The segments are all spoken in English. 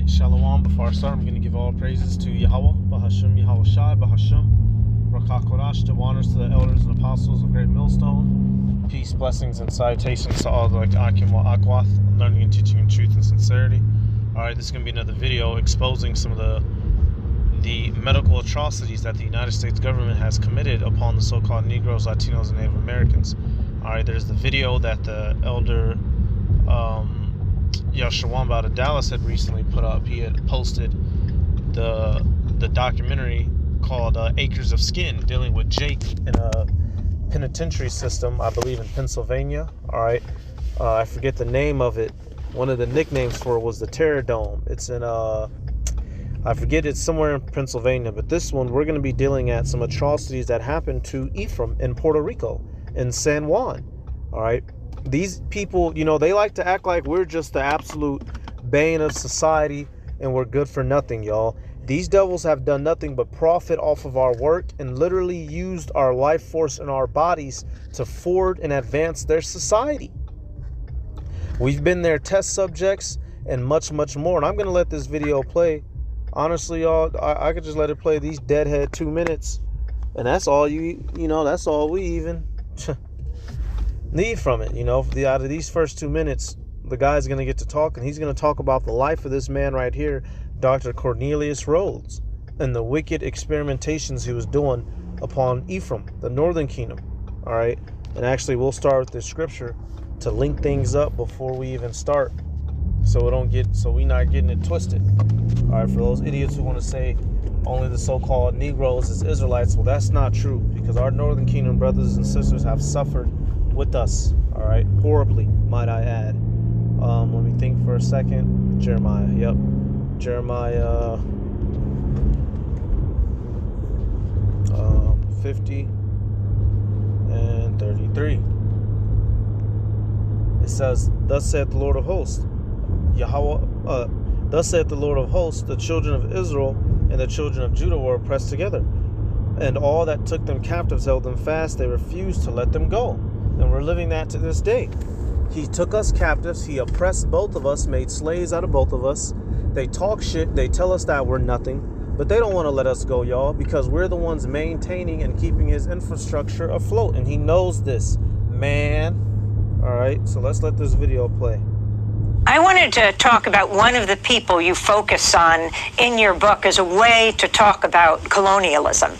Alright, Shalom. Before I start, I'm going to give all praises to Yahweh, Bahashim, Yahweh Shai, Bahashim, Rakakodash, give honors to the elders and apostles of Great Millstone. Peace, blessings, and salutations to all the Akim wa Akwath, learning and teaching in truth and sincerity. Alright, this is going to be another video exposing some of the medical atrocities that the United States government has committed upon the so-called Negroes, Latinos, and Native Americans. Alright, there's the video that the elder Shawamba out of Dallas had recently put up. He had posted the documentary called Acres of Skin, dealing with Jake in a penitentiary system, I believe in Pennsylvania. Alright, I forget the name of it. One of the nicknames for it was the Terror Dome. It's in I forget, it's somewhere in Pennsylvania, but this one we're going to be dealing at some atrocities that happened to Ephraim in Puerto Rico, in San Juan. All right, these people, you know, they like to act like we're just the absolute bane of society and we're good for nothing, y'all. These devils have done nothing but profit off of our work and literally used our life force and our bodies to forward and advance their society. We've been their test subjects and much, much more. And I'm going to let this video play. Honestly, y'all, I could just let it play these deadhead 2 minutes, and that's all you know, that's all we even need from it. You know, out of these first 2 minutes, the guy's going to get to talk, and he's going to talk about the life of this man right here, Dr. Cornelius Rhodes, and the wicked experimentations he was doing upon Ephraim, the northern kingdom. All right, and actually, we'll start with this scripture to link things up before we even start, so we're not getting it twisted. All right, for those idiots who want to say only the so-called Negroes is Israelites, well, that's not true, because our Northern Kingdom brothers and sisters have suffered with us, all right, horribly, might I add. Let me think for a second. Jeremiah, yep, Jeremiah 50 and 33. It says, "Thus saith the Lord of hosts, Yahweh, thus saith the Lord of hosts, the children of Israel and the children of Judah were oppressed together, and all that took them captives held them fast. They refused to let them go." And we're living that to this day. He took us captives. He oppressed both of us, made slaves out of both of us. They talk shit. They tell us that we're nothing, but they don't want to let us go, y'all, because we're the ones maintaining and keeping his infrastructure afloat, and he knows this, man. All right, so let's let this video play. I wanted to talk about one of the people you focus on in your book as a way to talk about colonialism.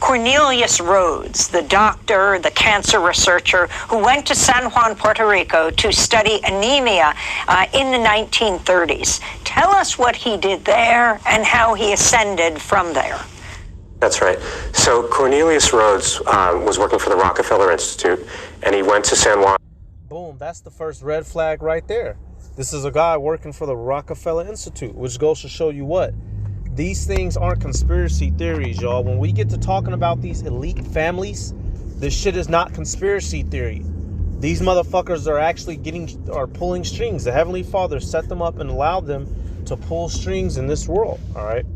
Cornelius Rhodes, the doctor, the cancer researcher who went to San Juan, Puerto Rico to study anemia in the 1930s. Tell us what he did there and how he ascended from there. That's right. So Cornelius Rhodes was working for the Rockefeller Institute, and he went to San Juan. Boom, that's the first red flag right there. This is a guy working for the Rockefeller Institute, which goes to show you what? These things aren't conspiracy theories, y'all. When we get to talking about these elite families, this shit is not conspiracy theory. These motherfuckers are actually pulling strings. The Heavenly Father set them up and allowed them to pull strings in this world, all right?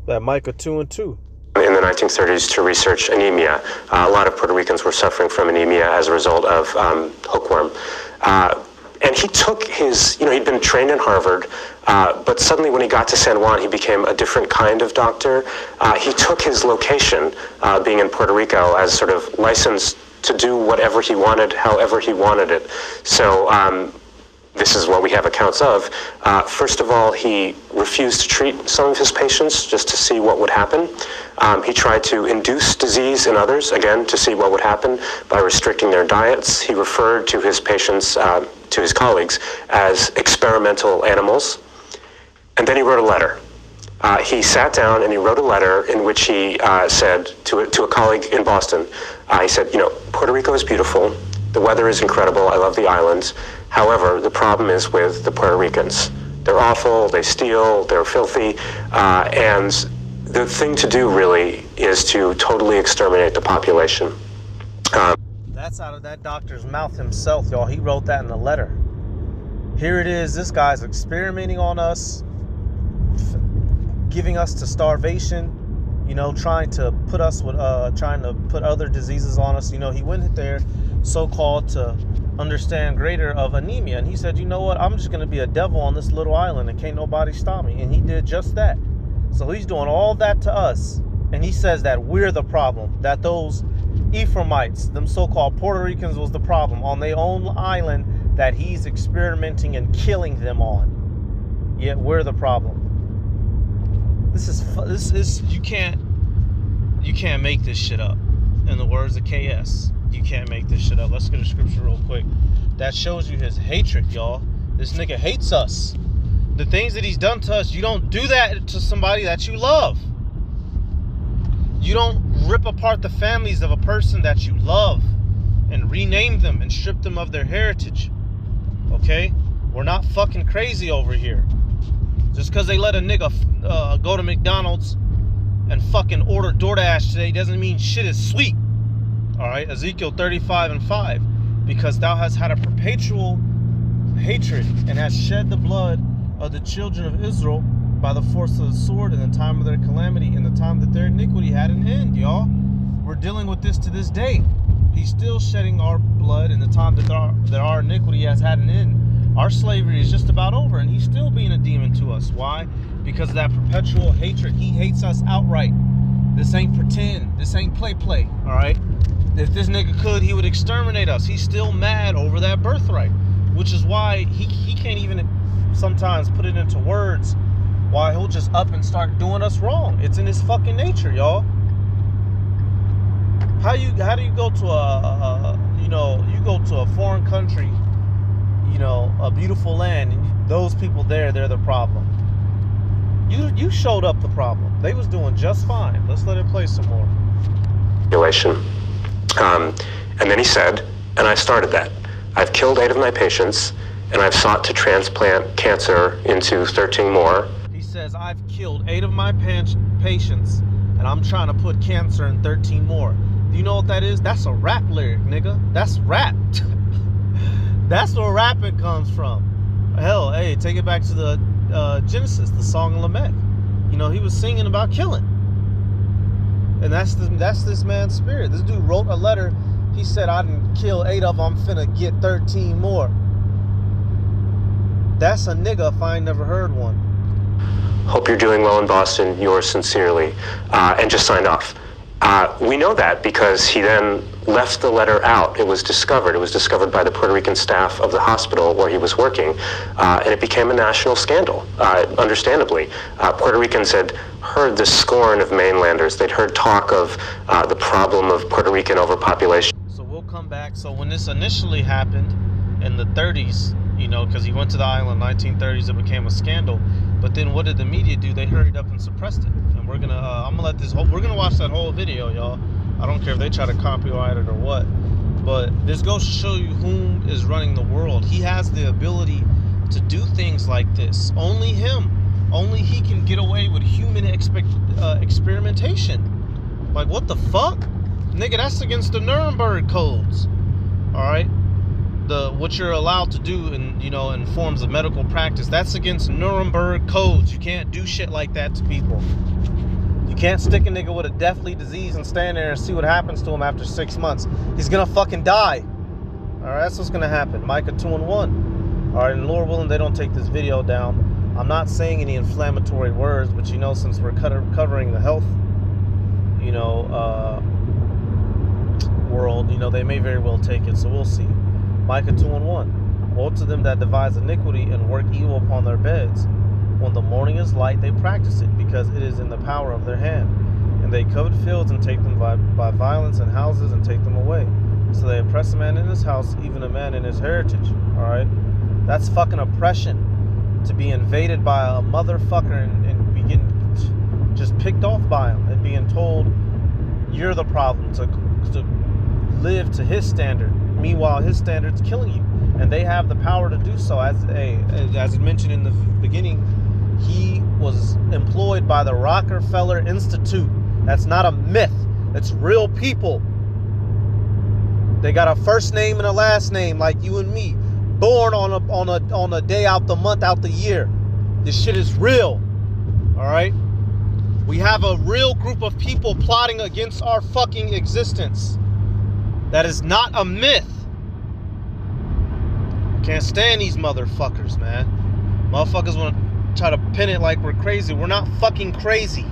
That Micah 2 and 2. In the 1930s to research anemia. A lot of Puerto Ricans were suffering from anemia as a result of hookworm. And he took his, he'd been trained in Harvard, but suddenly when he got to San Juan, he became a different kind of doctor. He took his location, being in Puerto Rico, as sort of licensed to do whatever he wanted, however he wanted it. So this is what we have accounts of. First of all, he refused to treat some of his patients just to see what would happen. He tried to induce disease in others, again, to see what would happen by restricting their diets. He referred to his patients, to his colleagues, as experimental animals. And then he wrote a letter. He sat down and he wrote a letter in which he said to a colleague in Boston, he said, Puerto Rico is beautiful. The weather is incredible. I love the islands. However, the problem is with the Puerto Ricans. They're awful, they steal, they're filthy, and the thing to do really is to totally exterminate the population. That's out of that doctor's mouth himself, y'all. He wrote that in the letter. Here it is. This guy's experimenting on us, giving us to starvation, trying to put other diseases on us. He went there so-called to understand greater of anemia. And he said, you know what? I'm just going to be a devil on this little island and can't nobody stop me. And he did just that. So he's doing all that to us. And he says that we're the problem, that those Ephraimites, them so-called Puerto Ricans, was the problem on their own island that he's experimenting and killing them on. Yet we're the problem. This is you can't make this shit up. In the words of KS, you can't make this shit up. Let's get a scripture real quick. That shows you his hatred, y'all. This nigga hates us. The things that he's done to us, you don't do that to somebody that you love. You don't rip apart the families of a person that you love and rename them and strip them of their heritage. Okay? We're not fucking crazy over here. Just because they let a nigga go to McDonald's and fucking order DoorDash today doesn't mean shit is sweet. Alright? Ezekiel 35:5. Because thou hast had a perpetual hatred and hast shed the blood of the children of Israel by the force of the sword in the time of their calamity, in the time that their iniquity had an end, y'all. We're dealing with this to this day. He's still shedding our blood in the time that our iniquity has had an end. Our slavery is just about over, and he's still being a demon to us. Why? Because of that perpetual hatred. He hates us outright. This ain't pretend. This ain't play, all right? If this nigga could, he would exterminate us. He's still mad over that birthright, which is why he can't even sometimes put it into words why he'll just up and start doing us wrong. It's in his fucking nature, y'all. How do you go to you go to a foreign country, a beautiful land, and those people there, they're the problem. You showed up the problem. They was doing just fine. Let's let it play some more. And then he said, and I started that. I've killed 8 of my patients, and I've sought to transplant cancer into 13 more. He says, I've killed 8 of my patients, and I'm trying to put cancer in 13 more. Do you know what that is? That's a rap lyric, nigga. That's rap. That's where rapping comes from. Hell, hey, take it back to the Genesis, the song of Lamech. He was singing about killing. And that's this man's spirit. This dude wrote a letter. He said, I didn't kill 8 of them. I'm finna get 13 more. That's a nigga if I ain't never heard one. Hope you're doing well in Boston. Yours sincerely. And just signed off. We know that because he then left the letter out. It was discovered. It was discovered by the Puerto Rican staff of the hospital where he was working. And it became a national scandal, understandably. Puerto Ricans had heard the scorn of mainlanders. They'd heard talk of the problem of Puerto Rican overpopulation. So we'll come back. So when this initially happened in the 30s, because he went to the island in the 1930s, it became a scandal. But then what did the media do? They hurried up and suppressed it. And we're gonna watch that whole video, y'all. I don't care if they try to copyright it or what. But this goes to show you whom is running the world. He has the ability to do things like this. Only him. Only he can get away with human experimentation. Like, what the fuck? Nigga, that's against the Nuremberg codes. Alright? What you're allowed to do in forms of medical practice, that's against Nuremberg codes. You can't do shit like that to people. You can't stick a nigga with a deathly disease and stand there and see what happens to him after 6 months. He's gonna fucking die. Alright, that's what's gonna happen. Micah 2:1. Alright, and Lord willing, they don't take this video down. I'm not saying any inflammatory words, but since we're covering the health, world, they may very well take it, so we'll see. Micah 2:1. Woe to them that devise iniquity and work evil upon their beds. When the morning is light, they practice it, because it is in the power of their hand. And they covet fields and take them by violence, and houses and take them away. So they oppress a man in his house, even a man in his heritage. Alright? That's fucking oppression. To be invaded by a motherfucker and be getting just picked off by him and being told you're the problem, to live to his standard. Meanwhile, his standard's killing you. And they have the power to do so. As mentioned in the beginning, he was employed by the Rockefeller Institute. That's not a myth. It's real people. They got a first name and a last name like you and me. Born on a day out the month, out the year. This shit is real. Alright? We have a real group of people plotting against our fucking existence. That is not a myth. Can't stand these motherfuckers, man. Motherfuckers want to try to pin it like we're crazy. We're not fucking crazy.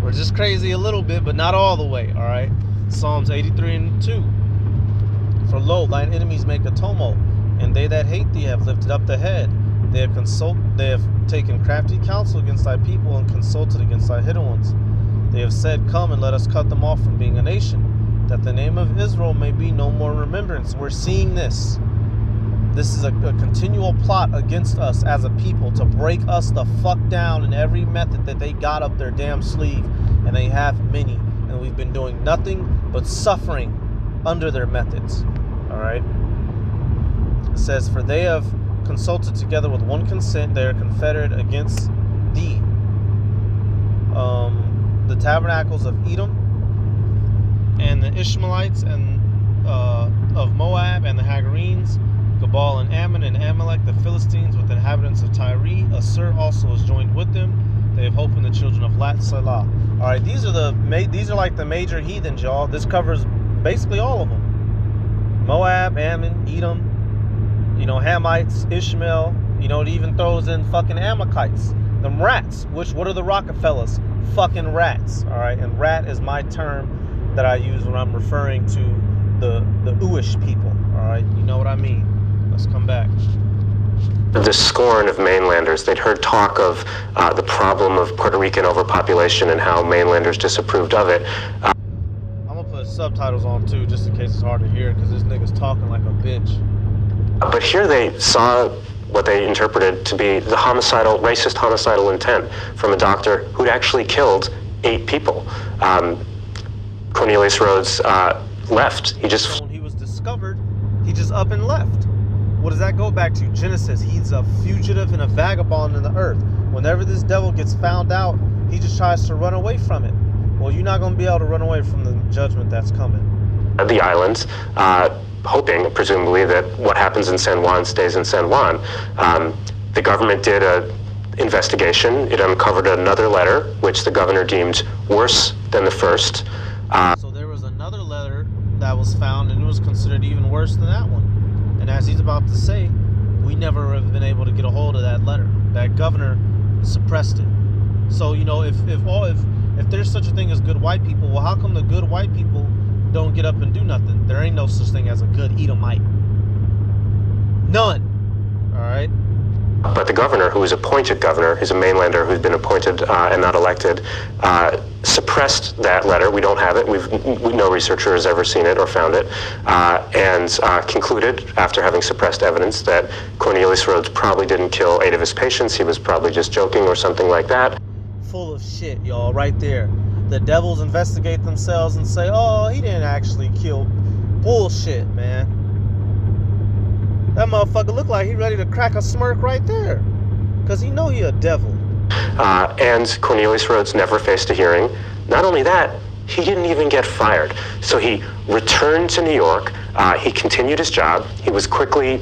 We're just crazy a little bit, but not all the way, all right? Psalms 83:2. For lo, thine enemies make a tumult, and they that hate thee have lifted up the head. They have taken crafty counsel against thy people and consulted against thy hidden ones. They have said, come and let us cut them off from being a nation, that the name of Israel may be no more in remembrance. We're seeing this. This is a continual plot against us as a people to break us the fuck down in every method that they got up their damn sleeve. And they have many. And we've been doing nothing but suffering under their methods. Alright? It says, for they have consulted together with one consent, they are confederate against thee. The tabernacles of Edom and the Ishmaelites and of Moab and the Hagarenes, Gebal and Ammon and Amalek, the Philistines with the inhabitants of Tyre. Assur also is joined with them. They have hope in the children of Lat Salah. All right, these are like the major heathens, y'all. This covers basically all of them: Moab, Ammon, Edom, Hamites, Ishmael. It even throws in fucking Amalekites, them rats. What are the Rockefellers? Fucking rats. All right, and rat is my term that I use when I'm referring to the Uish people. All right, you know what I mean. Let's come back. The scorn of mainlanders. They'd heard talk of the problem of Puerto Rican overpopulation and how mainlanders disapproved of it. I'm gonna put subtitles on too, just in case it's hard to hear, because this nigga's talking like a bitch. But here they saw what they interpreted to be the racist homicidal intent from a doctor who'd actually killed 8 people. Cornelius Rhodes left. When he was discovered, he just up and left. What does that go back to? Genesis. He's a fugitive and a vagabond in the earth. Whenever this devil gets found out, he just tries to run away from it. Well, you're not going to be able to run away from the judgment that's coming. The islands, hoping, presumably, that what happens in San Juan stays in San Juan. The government did an investigation. It uncovered another letter, which the governor deemed worse than the first. So there was another letter that was found, and it was considered even worse than that one. And as he's about to say, we never have been able to get a hold of that letter. That governor suppressed it. So, if there's such a thing as good white people, well, how come the good white people don't get up and do nothing? There ain't no such thing as a good Edomite. None. All right? But the governor, who was appointed governor, is a mainlander who's been appointed and not elected, suppressed that letter. We don't have it. No researcher has ever seen it or found it, and concluded, after having suppressed evidence, that Cornelius Rhodes probably didn't kill 8 of his patients. He was probably just joking or something like that. Full of shit, y'all, right there. The devils investigate themselves and say, oh, he didn't actually kill. Bullshit, man. That motherfucker look like he ready to crack a smirk right there. Because he know he a devil. And Cornelius Rhodes never faced a hearing. Not only that, he didn't even get fired. So he returned to New York. He continued his job. He quickly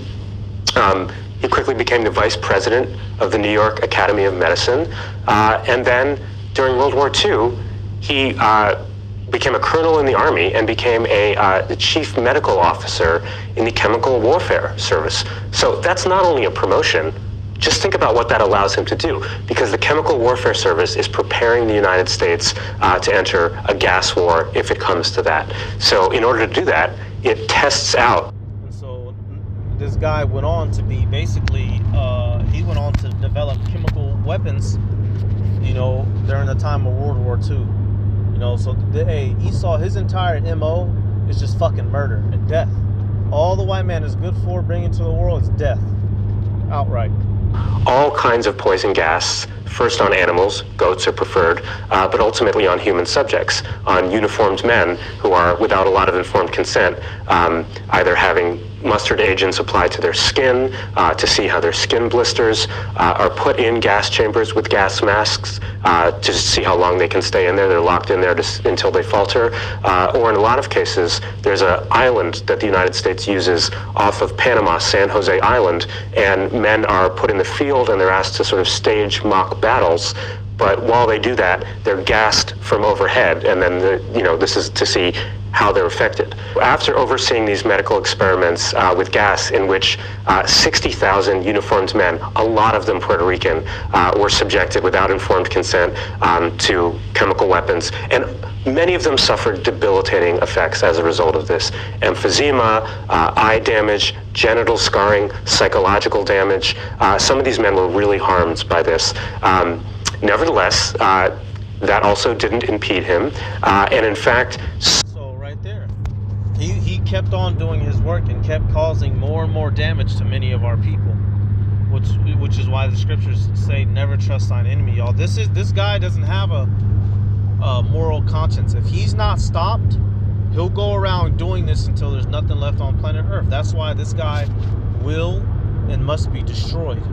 became the vice president of the New York Academy of Medicine. And then during World War II, he became a colonel in the Army and became the chief medical officer in the Chemical Warfare Service. So that's not only a promotion. Just think about what that allows him to do, because the Chemical Warfare Service is preparing the United States to enter a gas war if it comes to that. So in order to do that, it tests out. And so this guy went on to be basically, he went on to develop chemical weapons, during the time of World War II. So Esau, his entire MO is just fucking murder and death. All the white man is good for bringing to the world is death. Outright. All kinds of poison gas, first on animals, goats are preferred, but ultimately on human subjects, on uniformed men who are, without a lot of informed consent, either having mustard agents applied to their skin to see how their skin blisters, are put in gas chambers with gas masks to see how long they can stay in there. They're locked in there until they falter. Or in a lot of cases, there's an island that the United States uses off of Panama, San Jose Island, and men are put in the field and they're asked to sort of stage mock battles. But while they do that, they're gassed from overhead, and then this is to see how they're affected. After overseeing these medical experiments with gas in which 60,000 uniformed men, a lot of them Puerto Rican, were subjected without informed consent to chemical weapons, and many of them suffered debilitating effects as a result of this. Emphysema, eye damage, genital scarring, psychological damage. Some of these men were really harmed by this. Nevertheless, that also didn't impede him, and in fact... So right there, he kept on doing his work and kept causing more and more damage to many of our people, which is why the scriptures say never trust thine enemy, y'all. This guy doesn't have a moral conscience. If he's not stopped, he'll go around doing this until there's nothing left on planet Earth. That's why this guy will and must be destroyed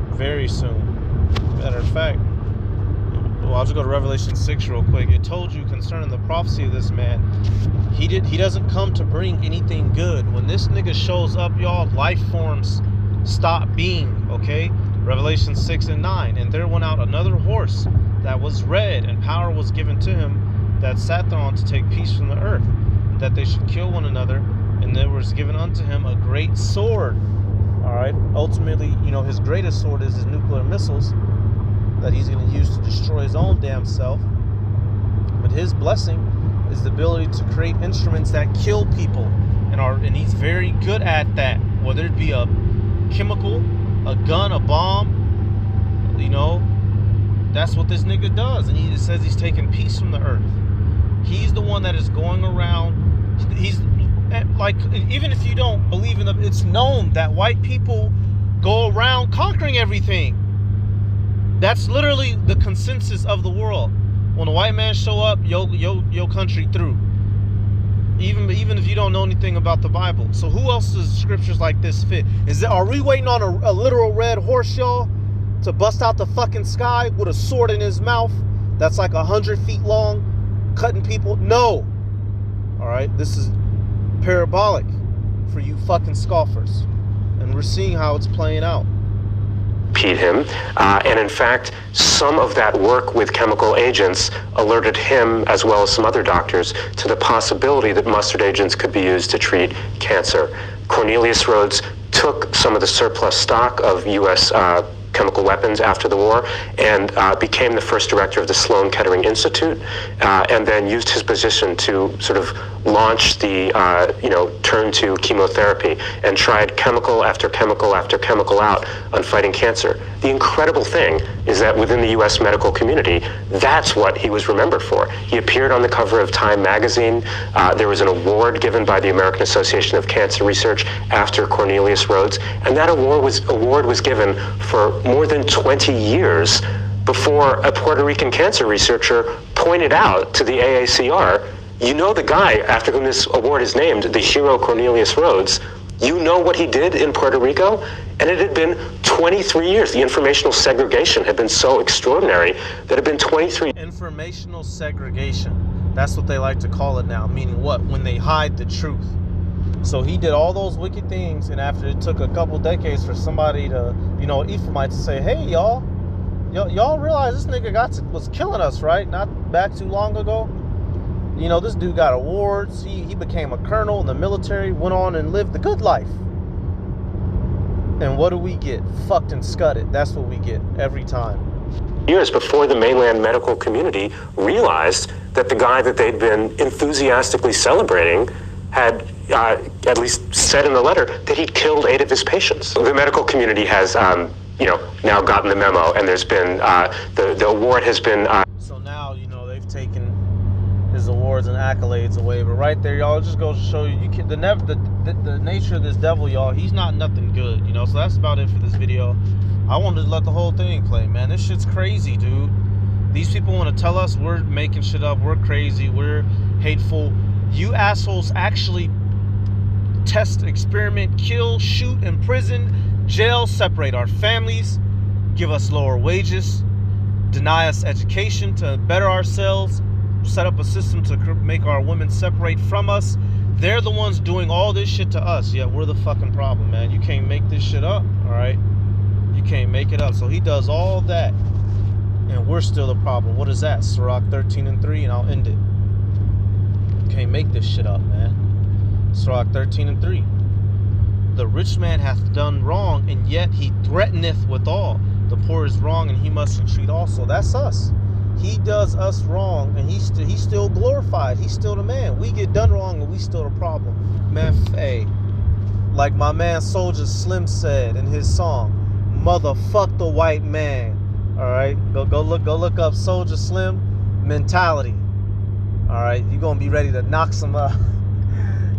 very soon. Matter of fact, well, I'll just go to Revelation 6 real quick. It told you concerning the prophecy of this man, he doesn't come to bring anything good. When this nigga shows up, y'all, life forms stop being, okay? Revelation 6 and 9. And there went out another horse that was red, and power was given to him that sat thereon to take peace from the earth, that they should kill one another, and there was given unto him a great sword. All right, ultimately, you know, his greatest sword is his nuclear missiles that he's going to use to destroy his own damn self. But his blessing is the ability to create instruments that kill people, and he's very good at that, whether it be a chemical, a gun, a bomb, you know. That's what this nigga does. And he says he's taking peace from the earth. He's the one that is going around. He's like, even if you don't believe in them, it's known that white people go around conquering everything. That's literally the consensus of the world. When a white man show up, your country through. Even if you don't know anything about the Bible. So who else does scriptures like this fit? Are we waiting on a literal red horse, y'all, to bust out the fucking sky with a sword in his mouth that's like 100 feet long, cutting people? No. All right, this is parabolic for you fucking scoffers, and we're seeing how it's playing out. Impede him, and in fact, some of that work with chemical agents alerted him, as well as some other doctors, to the possibility that mustard agents could be used to treat cancer. Cornelius Rhoads took some of the surplus stock of U.S. Chemical weapons after the war, and became the first director of the Sloan Kettering Institute, and then used his position to sort of launch the turn to chemotherapy, and tried chemical after chemical after chemical out on fighting cancer. The incredible thing is that within the U.S. medical community, that's what he was remembered for. He appeared on the cover of Time magazine. There was an award given by the American Association of Cancer Research after Cornelius Rhoads, and that award was given for more than 20 years before a Puerto Rican cancer researcher pointed out to the AACR, you know, the guy after whom this award is named, the hero Cornelius Rhoads, you know what he did in Puerto Rico? And it had been 23 years. The informational segregation had been so extraordinary that it had been 23. Informational segregation. That's what they like to call it now. Meaning what? When they hide the truth. So he did all those wicked things, and after it took a couple decades for somebody to, Ephraimites to say, hey, y'all realize this nigga was killing us, right? Not back too long ago. This dude got awards. He became a colonel in the military, went on and lived the good life. And what do we get? Fucked and scudded. That's what we get every time. Years before the mainland medical community realized that the guy that they'd been enthusiastically celebrating had at least said in the letter that he'd killed 8 of his patients. The medical community has, now gotten the memo, and there's been, the award has been... So now, they've taken his awards and accolades away, but right there, y'all, just goes to show you, the nature of this devil, y'all, he's not nothing good, so that's about it for this video. I wanted to let the whole thing play, man. This shit's crazy, dude. These people want to tell us we're making shit up, we're crazy, we're hateful. You assholes actually test, experiment, kill, shoot, imprison, jail, separate our families, give us lower wages, deny us education to better ourselves, set up a system to make our women separate from us. They're the ones doing all this shit to us, yet we're the fucking problem, man. You can't make this shit up, all right? You can't make it up. So he does all that, and we're still the problem. What is that? Sirach 13:3, and I'll end it. Can't make this shit up, man. Sirach 13:3. The rich man hath done wrong, and yet he threateneth withal. The poor is wrong, and he must entreat also. That's us. He does us wrong, and he's still glorified. He's still the man. We get done wrong, and we still the problem. Man, hey, like my man Soldier Slim said in his song, "Motherfuck the white man." All right, go look up Soldier Slim mentality. All right, you're gonna be ready to knock some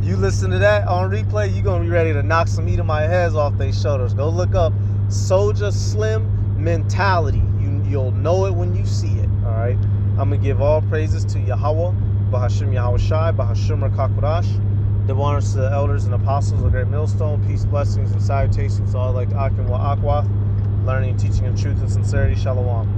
you listen to that on replay, you're gonna be ready to knock some Edomite heads off their shoulders. Go look up Soldier Slim mentality. You'll know it when you see it. All right, I'm gonna give all praises to Yahweh, Bahashim Yahweh Shai, Bahashim Rakakwadash. The honors to the elders and apostles of the great millstone. Peace, blessings, and salutations to all like Akim wa Akwath, learning, teaching, and truth and sincerity. Shalom.